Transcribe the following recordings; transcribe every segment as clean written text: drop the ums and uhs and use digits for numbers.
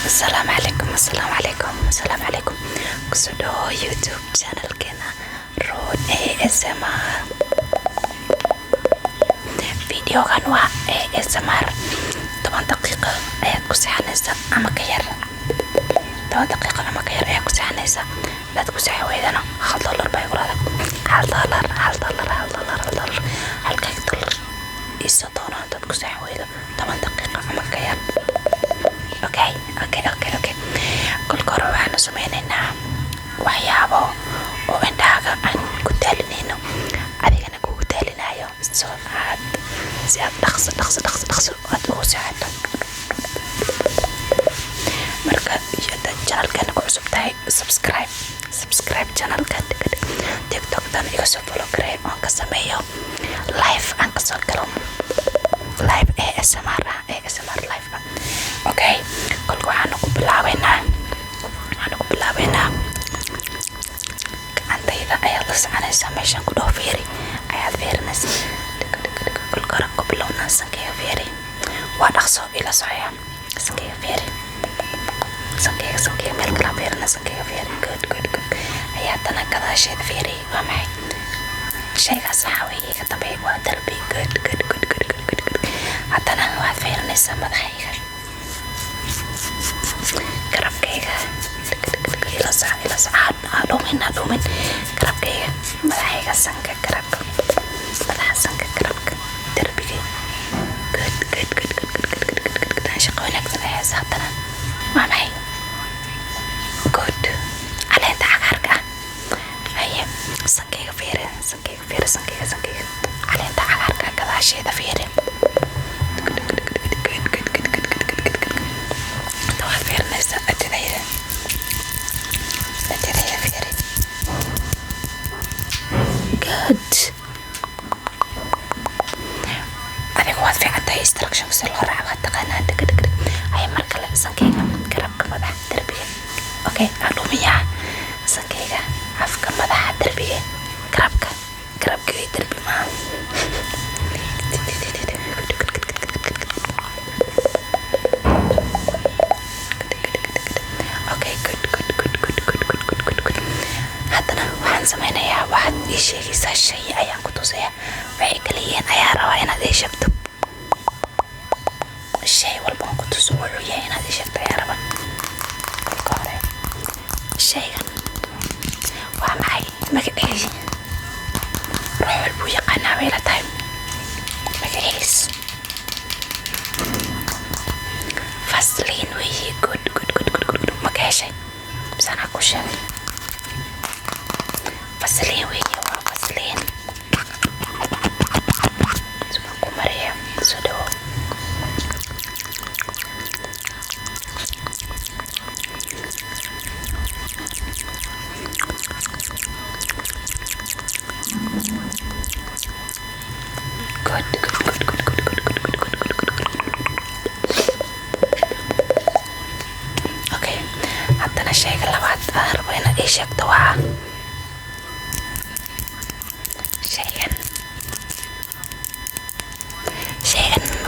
السلام عليكم السلام عليكم السلام عليكم. كسودو يوتيوب channel كنا رون ASMR. فيديو كان وا ASMR 8 دقيقة ayaad ku saxanaysa ama ka yar 10 دقيقة ama ka yar ayaad ku saxanaysa dad ku sax weydana $1 bay quraada $1 halka $1 iso doona dad ku sax weydo 10 دقيقة ama ka yar. Okay. Kolka hore waxaanu sameynaynaa waxyaabo oo indhahaaga aan ku daalinayno adigana kugu daalinayo si aad dhaqso aad ugu saacato. Marka channelkan ku cusub tahay subscribe channelkan TikTok-dan iga soo follow garee oo ka sameeyo live aan ka soo galo live ASMR live. Okay, kolka waxaanu ku bilaabaynaa gacantayda ayaad la soconaysaa meeshaan ku dhaho fiiri ayaad fiirinaysa kolka hore ku bilownaa sankeyga fiiri waa dhaqso ila socaya sankeyga fiiri sankeyga meel kala fiirina sankeyga fiiri good ayaa tana gadaasheeda fiiri waa maxay shaygaas waxaa weeye iga dambeeya waa darbi good haddana waxaad fiirinaysaa madaxayga garabkayga ila sac dhuumin garabkayga madaxayga sanka garabka madaxa sanka garabka darbiga good shaqo wanaagsan ayaysa haddana waa maxay good caleenta cagaarka haye sankayga fiiri caleenta cagaarka gadaasheeda fiiri instructions loo raaco waa taqaanaa ay marka la sankeyga garabka madaxa darbiga okay adhumiya sankeyga afka madaxa darbiga garabka darbi ma okay good haddana waxaan sameynayaa waxaad ii sheegaysaa shay ayaan ku tusaya waxay kaliyihiin ayaa rabaa inaad ii sheegto shay walba ku tuso wuxuu yahay inaad ii sheegto ayaa raba kolka hore shaygan waa maxay magaciisi ruux walbuu yaqaanaa bay la tahay magaciis fasliin weeye good maka heshay misanaa ku sheegay fasliin weeye waa fasliin subaan ku mariya soo dhawo okay haddana shayga labaad aan rabo inaad ii sheegto waa shaygan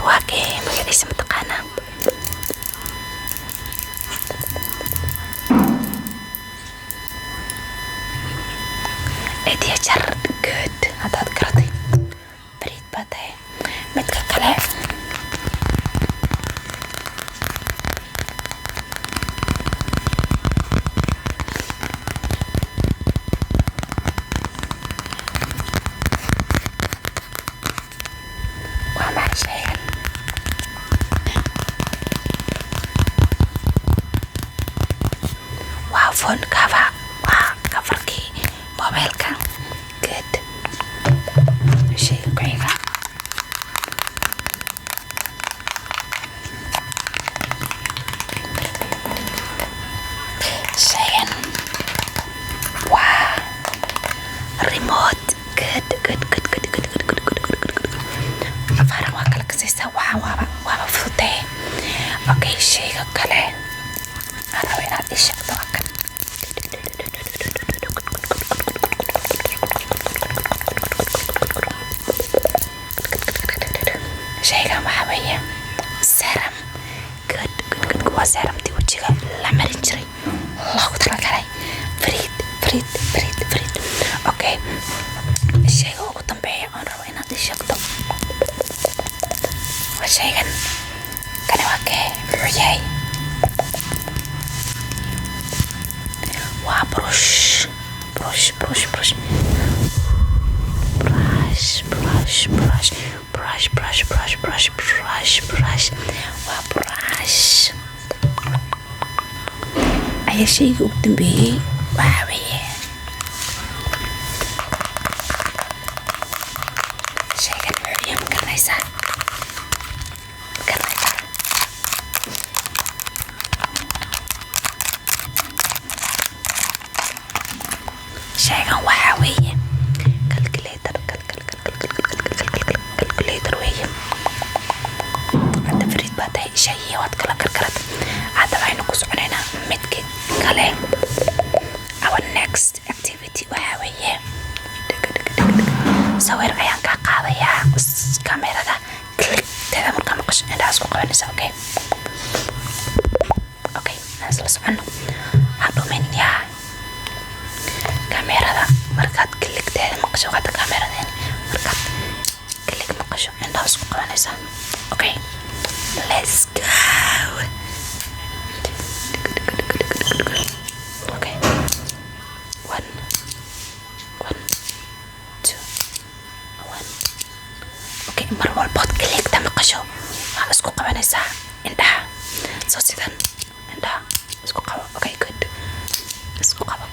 waa kee magaciisa mataqaanaa ediya jar good haddaad garatay bariid baa tahay midka kale waa maxay shaygan waa phone cover waa coverkii mobilka good shayga ku xiga shaygan waa remote good afaaran waa kala kasaysaa waaba fududee okay shayga kale aan raba inaad ii sheegto waa kan shaygan waxaa weeye serum good waa seramtii wejiga wejiga la marin jiray loogu talagalay fariid. Okay, shayga ugu dambeeya aan rabo inaad ii sheegto waa shaygan. Kani waa kee? Muxuu yahay? waa brush. waa brush. ayaa shayga ugu dambeeyey waxaa weeye shaygan muxuu yahay? ma garanaysaa? shaygan waxaa weeye calculator weeye. hadda fariid baa tahay shayii waad kala karkarad. hadda waxaynu ku soconaynaa midka kale. our next activity waxaa weeye sawir ayaan kaa qaadayaa kamerada klikteeda markaa maqasho indhahaas ku qabanaysa. okay aan isla socono. hadhumin yaa kamerada markaad klikteeda maqasho hadda kameradeen markaad klik maqasho indhahaas ku qabanaysa. okay let's go. okay 1 2 1. okay mar walbood klikta maqasho waxaa isku qabanaysaa indhaha soo sidan. indhaha isku qabo. okay good. isku qabo.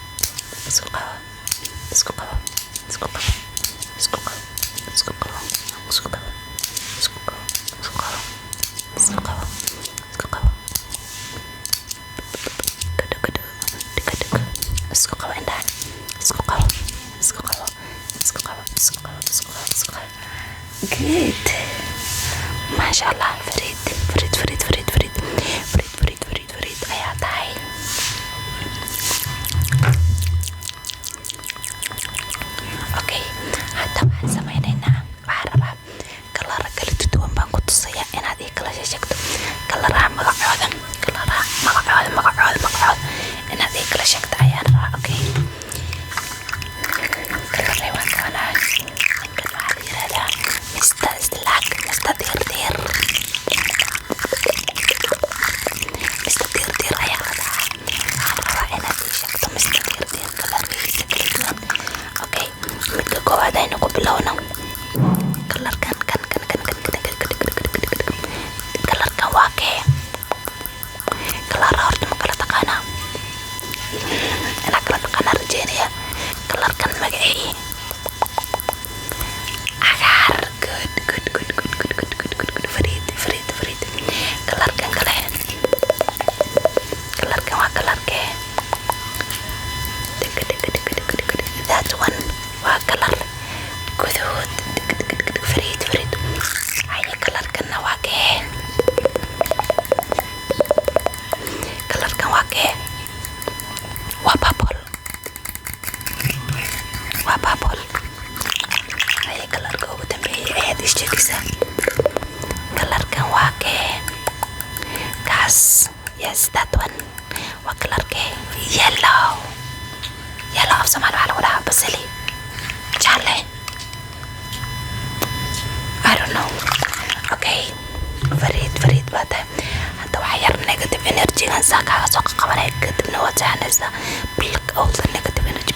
good. masha Allah. fariid ayaa tahay. okay hadda waxaan sameynaynaa. waxaan rabaa kalara kala duwan baan ku tusayaa inaad ii kala sheegto kalaraha magacooda inaad ii kala sheegto ayaan rabaa. okay kalarey waa kaanaa. kan waxaa la yirahdaa Mr. Slack, Mr. Dirdir ayaa la dhahaa. waxaan rabaa inaad ii sheegto Mr. Dirdir kalarkiisa kala duwan. okay midka koowaad aynu ku bilowno. kalarkan kalarkan waa kee? kalara horta ma kala taqaanaa? inaa kala taqaanaa rajeynaya. kalarkan magacii cagaar. good. fariid. kalarkan kale. kalarkan waa kalarkee? that one waa kalar guduud. fariid. haya kalarkanna waa kee? kalarkan waa kee? waa purple. haya kalarka ugu dambeeyay ayaad ii sheegaysaa. kalarkan waa kee? kaas. yes that one waa kalarkee? yellow af Soomaali waxaa lagu dhahaa basali. jaale. I don't know. okay fariid baa tahay. hadda waxaa yar negative energy-gan saa kaaga soo qabanaya. kadibna waad sahanaysaa plug all the negative energy.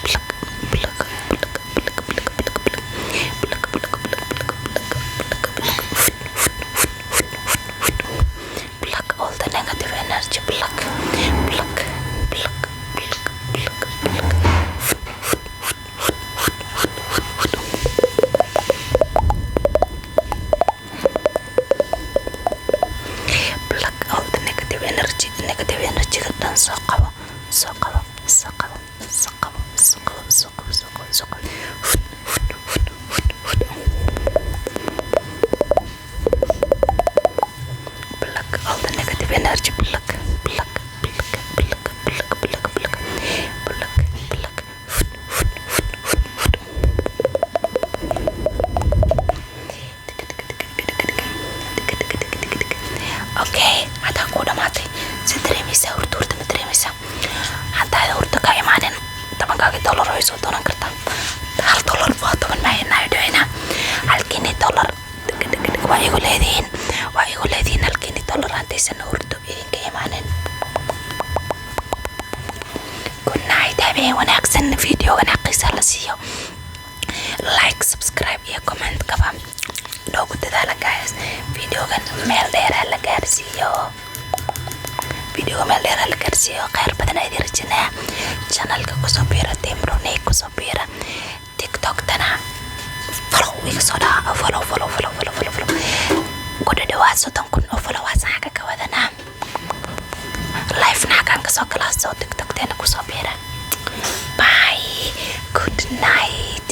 plug all the negative energy. plug. soo qabo pluck all the negative energy. pluck okay hadda ku dhamaatay si dareemaysaa hurduurta leediin halkiini tolerantaysan hurdo idinka imaanin. Good night, habeen wanaagsan. Videogan xaqiisa la siiyo like, subscribe iyo comment kaba noogu dadaala guys. Videogan meel dheer la gaarsiiyo. Khayr badan ay dirjinaa. Channelka kusoo biira Timrone kusoo biira. TikTok tana follow iga soo daa. Follow. Ku dhawaad 30,000 oo followers xaga ka wadana. Live nakan ka soo kala soo TikTok tana kusoo biira. Bye. Good night.